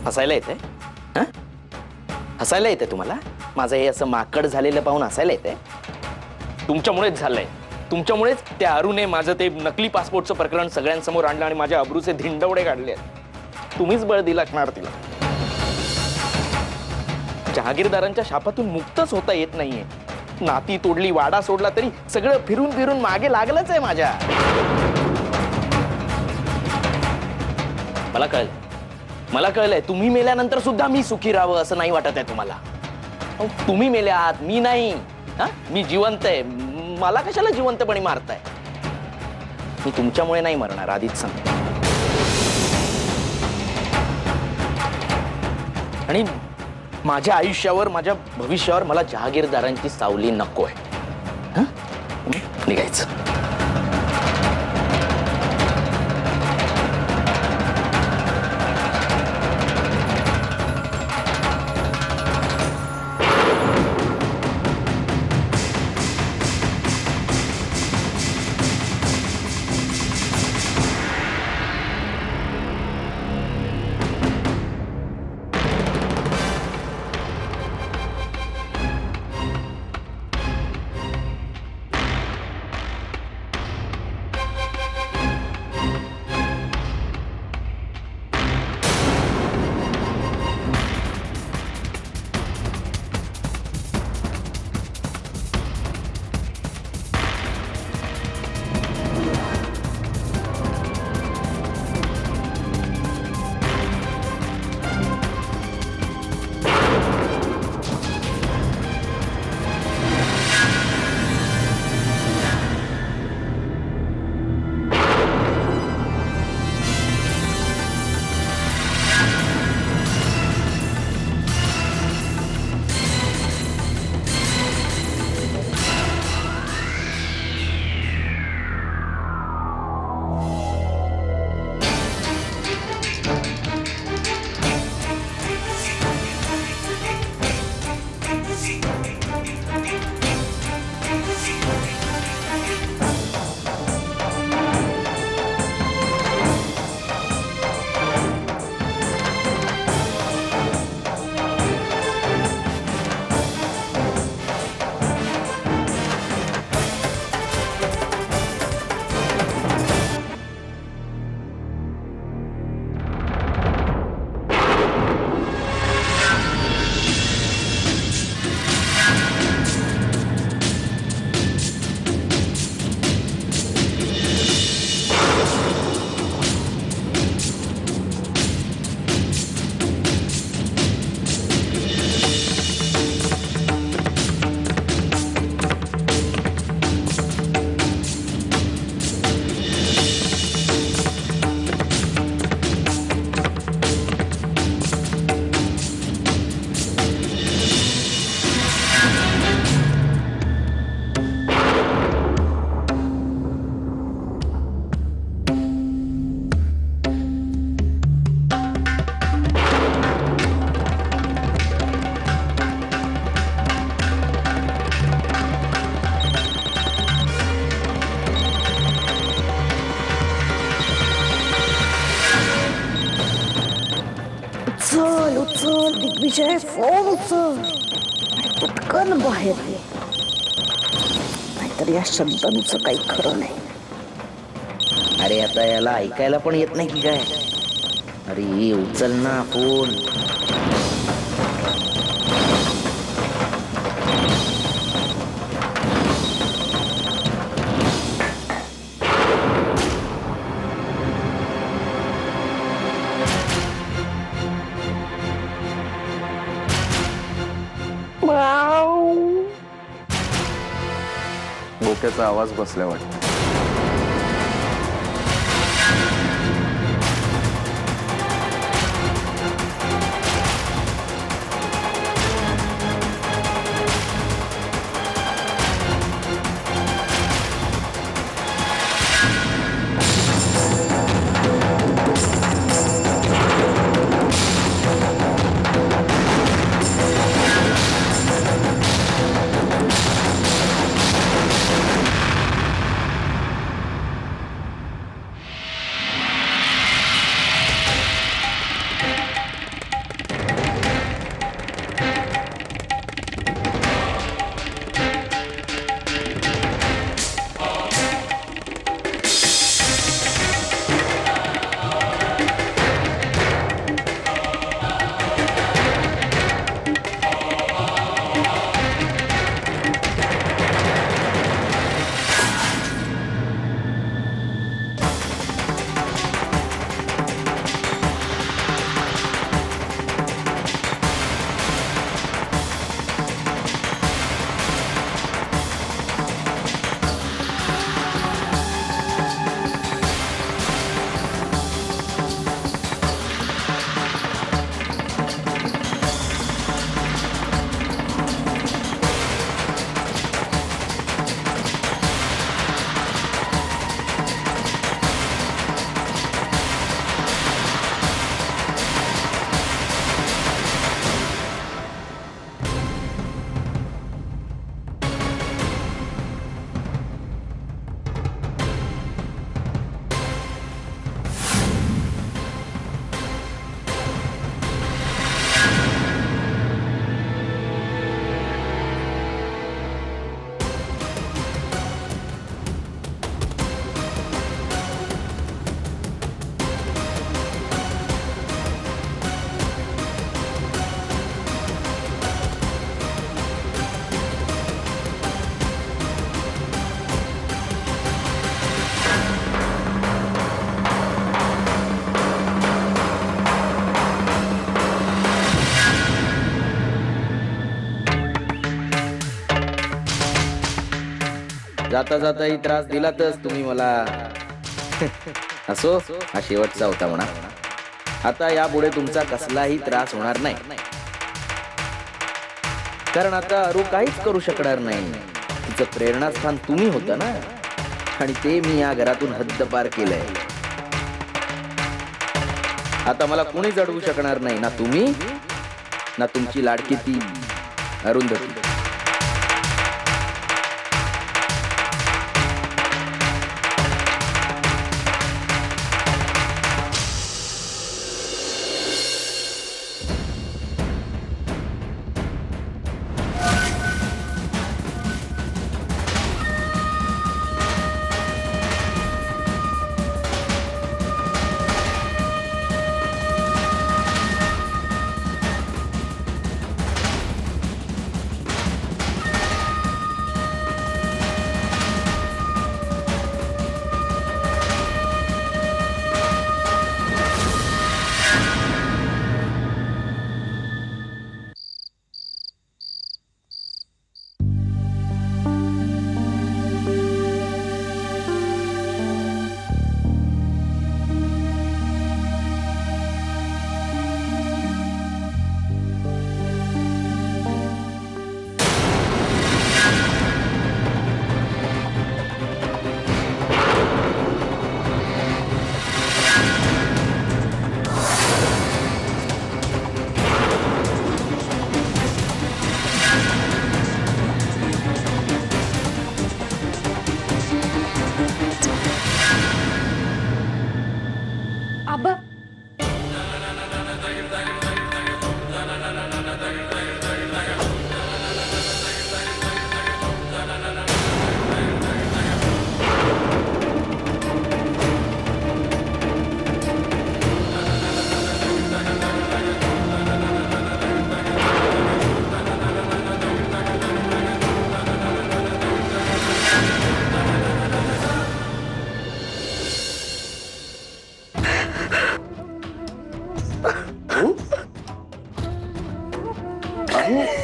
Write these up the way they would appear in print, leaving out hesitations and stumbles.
हसायला येते? हसायला येते तुम्हाला? माझं हे असं माकड झालेलं पाहून हसायला येते? तुमच्यामुळेच झालंय, तुमच्यामुळेच त्या अरुणे माझं ते नकली पासपोर्टचं प्रकरण सगळ्यांसमोर आणलं आणि माझ्या अब्रूचे धिंडवडे काढले. तुम्हीच बळ दिला असणार तिला. जहागीरदारांच्या शापातून मुक्तच होता येत नाहीये. नाती तोडली, वाडा सोडला तरी सगळं फिरून फिरून मागे लागलंच आहे माझ्या. मला कळलंय तुम्ही मेल्यानंतर सुद्धा मी सुखी राहावं असं नाही वाटत आहे तुम्हाला. तुम्ही मेले आहात, मी नाही. मी जिवंत आहे. मला कशाला जिवंतपणी मारताय? मी तुमच्यामुळे नाही मरणार, आधीच सांगतो. आणि माझ्या आयुष्यावर, माझ्या भविष्यावर मला जहागीरदारांची सावली नकोय. निघायचं. उचल दिग्विजय, फोन उचल आणि पटकन बाहेर ये, नाहीतर या शब्दांचं काही खरं नाही. अरे आता याला ऐकायला पण येत नाही की काय? अरे उचल ना फोन. बोक्याचा आवाज बसल्या वाटतं. जाता जाताही त्रास दिलातच तुम्ही मला. असो, हा शेवटचा होता म्हणा. आता यापुढे तुमचा कसलाही त्रास होणार नाही, कारण आता अरू काहीच करू शकणार नाही. तिचं प्रेरणास्थान तुम्ही होता ना, आणि ते मी या घरातून हद्दपार केलंय. आता मला कोणीच अडवू शकणार नाही, ना तुम्ही ना तुमची लाडकी ती अरुंधती. आबा,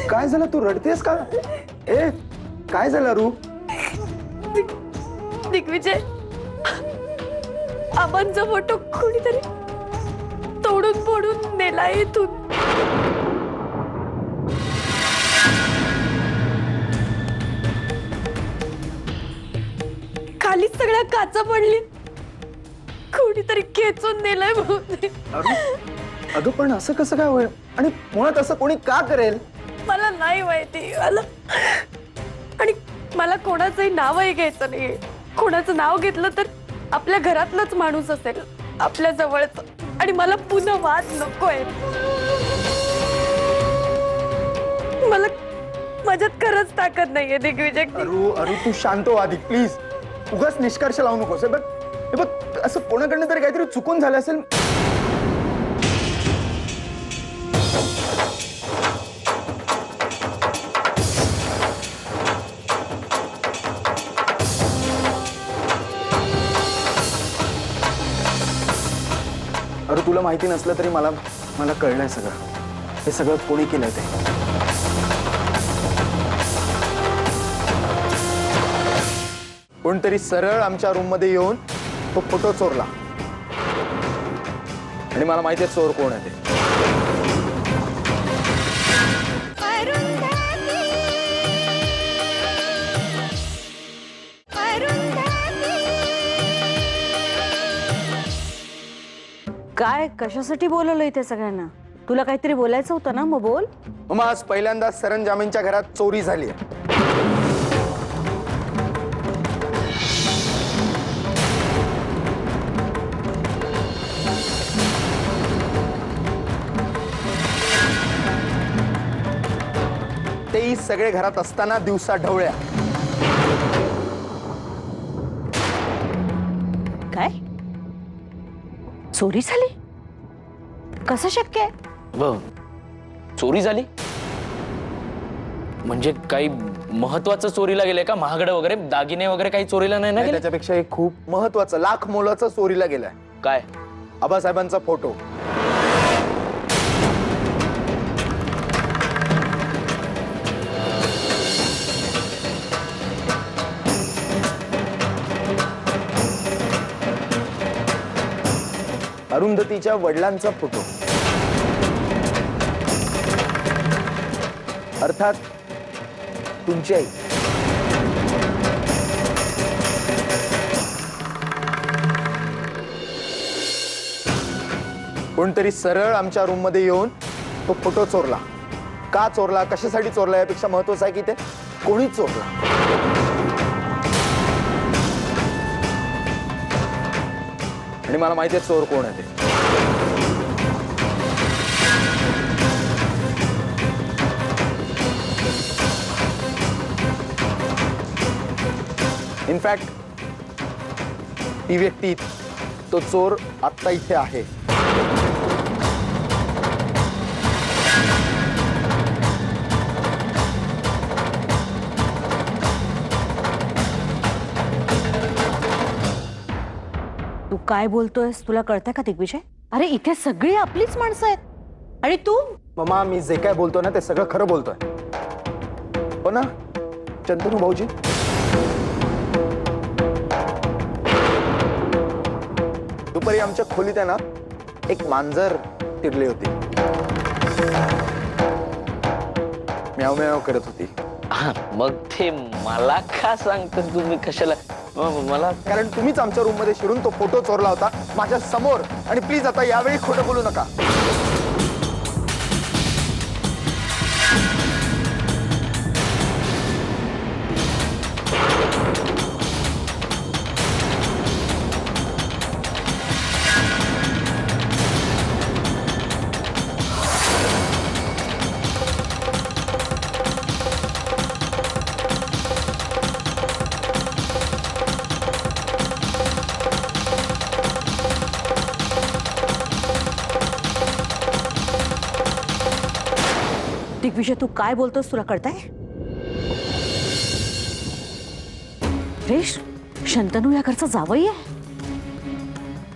काय झालं, तू रडतेस का? ए, काय झालं रू? दिग्विजय, आबांचा फोटो कोणीतरी तोडून फोडून नेला इथून. खाली सगळ्या काचा पडली, कोणीतरी खेचून नेलाय बहुतेक. अगं पण असं कसं काय होईल, आणि मुळात असं कोणी का करेल? मला नाही माहिती. आणि मला कोणाचंही नावही घ्यायचं नाहीये. कोणाचं नाव घेतलं तर आपल्या घरातलाच माणूस असेल, आपल्या जवळच. आणि मला पुन्हा वाद नकोय. मला माझ्यात खरंच ताकद नाहीये दिग्विजय. अरू तू शांत हो आधी प्लीज. उगाच निष्कर्ष लावू नकोस. हे बघ असं कोणाकडनं तरी काहीतरी चुकून झालं असेल. अरे तुला माहिती नसलं तरी मला कळलंय सगळं. हे सगळं कोणी केलंय ते. कोणतरी सरळ आमच्या रूम मध्ये येऊन तो फोटो चोरला, आणि मला माहितीये चोर कोण आहे ते. काय, कशासाठी बोलवलं इथे सगळ्यांना? तुला काहीतरी बोलायचं होतं ना, मग बोल. मग आज पहिल्यांदा सरंजामींच्या घरात चोरी झाली आहे. तेही सगळे घरात असताना दिवसा ढवळ्या. काय चोरी झाली? कसं शक्य आहे? चोरी झाली म्हणजे काही महत्वाचं चोरीला गेलंय का? महागडं वगैरे दागिने वगैरे काही चोरीला नाही ना गेले? त्याच्यापेक्षा एक खूप महत्वाचं लाख मोलाचं चोरीला गेलाय. काय? आबासाहेबांचा फोटो. अरुंधतीच्या वडिलांचा फोटो, अर्थात तुमची आई. कोणतरी सरळ आमच्या रूम मध्ये येऊन तो फोटो चोरला. का चोरला, कशासाठी चोरला यापेक्षा महत्वाचं आहे की ते कोणी चोरला. आणि मला माहिती आहे चोर कोण आहे ते. इनफॅक्ट ती व्यक्ती, तो चोर आत्ता इथे आहे. तू काय बोलतोयस, तुला कळतंय का दिग्विजय? अरे इथे सगळी आपलीच माणसं आहेत आणि तू. मम्मा, मी जे काय बोलतोय ना ते सगळं खरं बोलतोय. हो ना चंतनू भाऊजी? दुपारी आमच्या खोलीत आहे ना एक मांजर फिरली होती. म्याव म्याव करत होती. हा, मग ते मला का सांगतोस तुम्ही? कशाला मला? कारण तुम्हीच आमच्या रूम मध्ये शिरून तो फोटो चोरला होता माझ्या समोर. आणि प्लीज आता यावेळी खोटं बोलू नका. दिग्विजय तू काय बोलतोस, तुला कळतंय? रेश, शंतनू या घरचा जावई आहे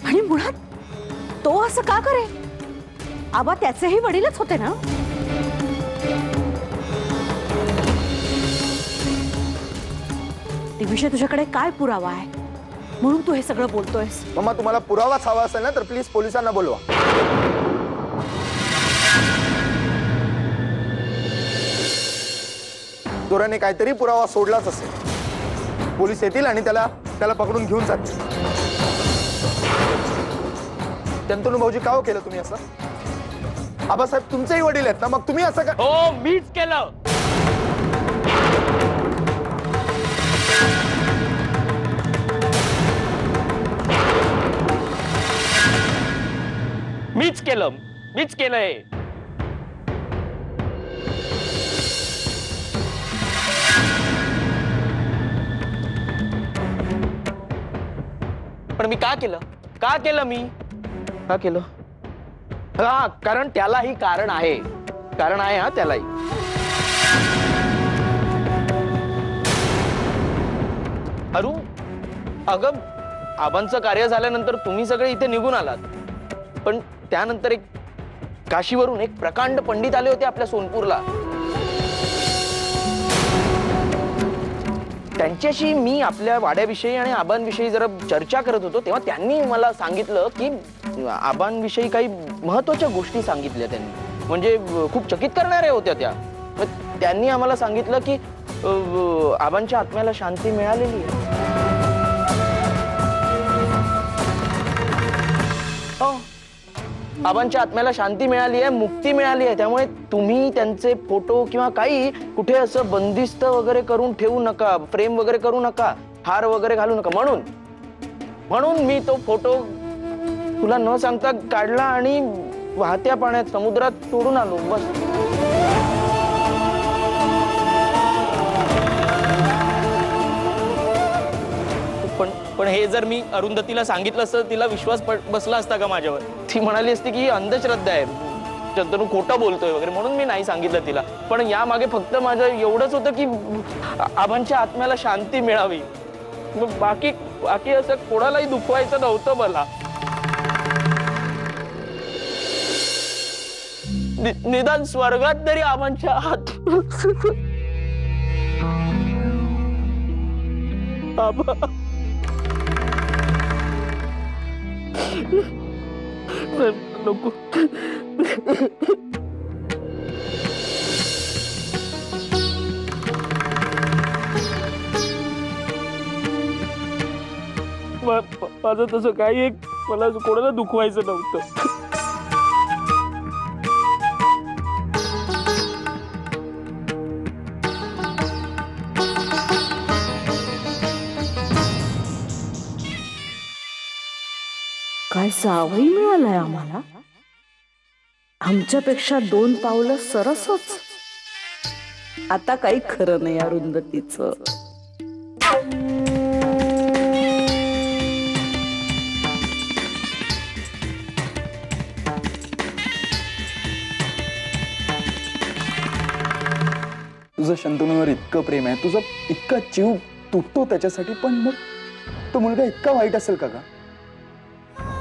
आणि मुळात तो असं का करे? आबा त्याचेही वडीलच होते ना. दिग्विजय तुझ्याकडे काय पुरावा आहे म्हणून तू हे सगळं बोलतोयस? मम्मा, तुम्हाला पुरावाच हवा असेल ना तर प्लीज पोलिसांना बोलवा. चोराने काहीतरी पुरावा सोडलाच असेल. पोलीस येतील आणि त्याला पकडून घेऊन जातील. चंतनू भाऊजी, का हो केलं तुम्ही असं? आबासाहेब तुमचेही वडील आहेत ना, मग तुम्ही असं का? हो, मीच केलं. मीच केलंय. पण मी का केलं? मी का केलं? हा, कारण त्यालाही कारण आहे. हा त्यालाही. अरू, अगं आबांचं कार्य झाल्यानंतर तुम्ही सगळे इथे निघून आलात. पण त्यानंतर एक काशीवरून एक प्रकांड पंडित आले होते आपल्या सोनपूरला. त्यांच्याशी मी आपल्या वाड्याविषयी आणि आबांविषयी जरा चर्चा करत होतो तेव्हा त्यांनी मला सांगितलं की आबांविषयी काही महत्वाच्या गोष्टी सांगितल्या त्यांनी. म्हणजे खूप चकित करणाऱ्या होत्या त्या. त्यांनी आम्हाला सांगितलं की आबांच्या आत्म्याला शांती मिळालेली आहे. हो, आबांच्या आत्म्याला शांती मिळाली आहे, मुक्ती मिळाली आहे. त्यामुळे तुम्ही त्यांचे फोटो किंवा काही कुठे असं बंदिस्त वगैरे करून ठेवू नका, फ्रेम वगैरे करू नका, हार वगैरे घालू नका. म्हणून मी तो फोटो तुला न सांगता काढला आणि वाहत्या पाण्यात समुद्रात सोडून आलो. बस. पण हे जर मी अरुंधतीला सांगितलं असतं, तिला विश्वास बसला असता का माझ्यावर? ती म्हणाली असती की अंधश्रद्धा आहे, चंतनू खोटं बोलतोय वगैरे, म्हणून मी नाही सांगितलं तिला. पण या मागे फक्त माझं एवढंच होतं की आबांच्या आत्म्याला शांती मिळावी. बाकी असं कोणालाही दुखवायचं नव्हतं मला. निदान स्वर्गात तरी आबांच्या आबा नको. माझं तसं काही एक मला कोणाला दुखवायचं नव्हतं. काय जावई मिळालंय आम्हाला. आमच्यापेक्षा 2 पावलं सरसच. आता काही खरं नाही अरुंधतीचं. तुझं शंतनूवर इतकं प्रेम आहे, तुझं इतका जीव तुटतो त्याच्यासाठी, पण मग तो मुलगा इतका वाईट असेल का गा?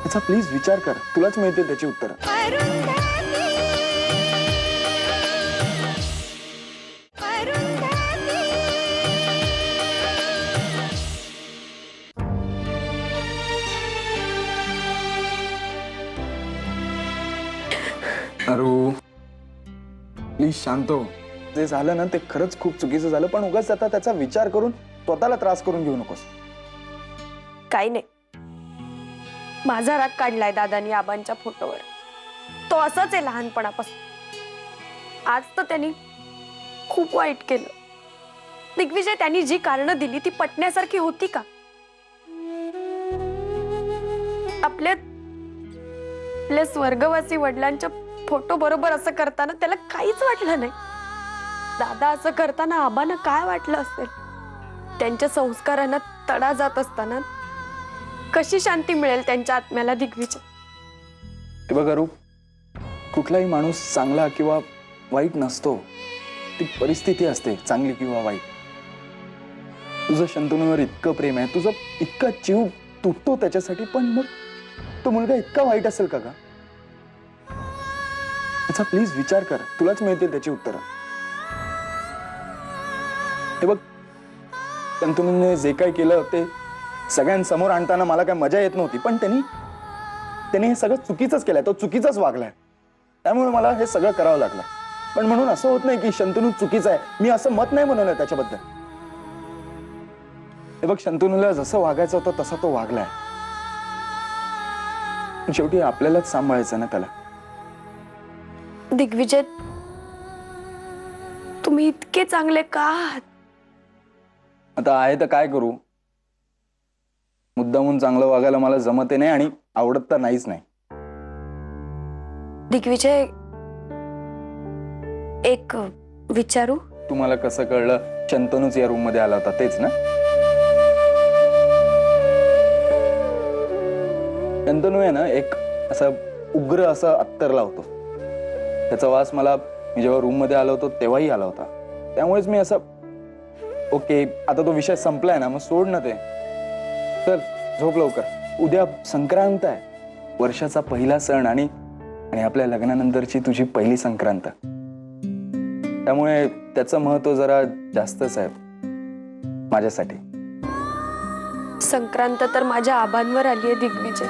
त्याचा प्लीज विचार कर, तुलाच मिळतील त्याची उत्तर. अरू प्लीज शांत हो. जे झालं ना ते खरंच खूप चुकीचं झालं, पण उगाच आता त्याचा विचार करून स्वतःला त्रास करून घेऊ नकोस. काही नाही, माझा राग काढलाय दादानी आबांच्या फोटोवर. तो असाच आहे लहानपणापासून. आज तर त्यांनी खूप वाईट केलं. दिग्विजय, त्यांनी जी कारणं दिली ती पटण्यासारखी होती का? आपल्या स्वर्गवासी वडिलांच्या फोटो बरोबर असं करताना त्याला काहीच वाटलं नाही. दादा असं करताना आबांना काय वाटलं असेल? त्यांच्या संस्कारांना तडा जात असताना कशी शांती मिळेल त्यांच्या आत्म्याला दिग्विजय? हे बघ अरू, कुठलाही माणूस चांगला किंवा वाईट नसतो. ती परिस्थिती असते चांगली किंवा वाईट. तुझं शंतनूवर इतकं प्रेम आहे, तुझं इतका जीव तुटतो त्याच्यासाठी, पण मग तो मुलगा इतका वाईट असेल का गा? त्याचा प्लीज विचार कर, तुलाच मिळतील त्याची उत्तरं. हे बघ, शंतनूने जे काही केलं ते सगळ्यांसमोर आणताना मला काय मजा येत नव्हती, पण त्यांनी हे सगळं चुकीचंच केलंय, तो चुकीचाच वागलाय. त्यामुळे मला हे सगळं करावं लागलं. पण म्हणून असं होत नाही की शंतनू चुकीचा आहे, मी असं मत नाही बनवलंय त्याच्याबद्दल. हे बघ, शंतनूला जसं वागायचं होतं तसा तो वागलाय. शेवटी आपल्यालाच सांभाळायचं ना त्याला. दिग्विजय, तुम्ही इतके चांगले का आहात? आता आहे तर काय करू? मुद्दामून चांगलं वागायला मला जमते नाही आणि आवडत तर नाहीच नाही. दिग्विजय, एक विचारू? तुम्हाला कसं कळलं शंतनूच या रूम मध्ये आला होता तेच ना? शंतनू आहे ना एक असं उग्र असं अत्तर लावतो. त्याचा वास मला मी जेव्हा रूम मध्ये आलो होतो तेव्हाही आला होता. त्यामुळेच मी असं ओके, आता तो विषय संपलाय ना, मग सोड ना ते. चल झोप लवकर. उद्या संक्रांत आहे, वर्षाचा पहिला सण आणि आपल्या लग्नानंतरची तुझी पहिली संक्रांत. त्यामुळे त्याचं महत्व जरा जास्तच आहे माझ्यासाठी. संक्रांत तर माझ्या आबांवर आली आहे दिग्विजय.